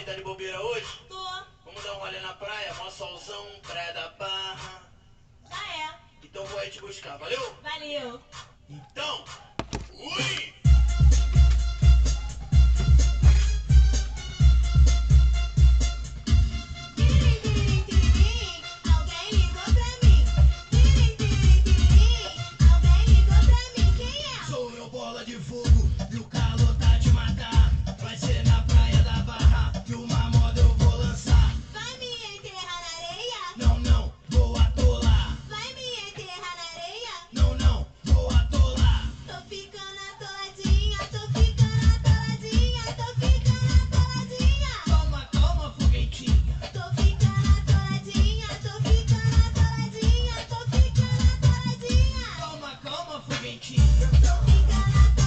tá de bobeira hoje? Tô. Vamos dar um rolê na praia, mó solzão, praia da Barra. Já é. Então vou aí te buscar, valeu? Valeu. Então, fui! Alguém ligou pra mim. Alguém ligou pra mim. Quem é? Sou eu, bola de fogo, e o calor tá de matar. Vai ser na praia da Barra que uma moda eu vou lançar. Vai me enterrar na areia? Não, não, vou atolar. Vai me enterrar na areia? Não, não, vou atolar. Tô ficando atoladinha, tô ficando atoladinha, tô ficando atoladinha. Toma, toma, foguetinha. Tô ficando atoladinha, tô ficando atoladinha, tô ficando atoladinha. Toma, calma, foguetinha. Tô ficando atoladinha.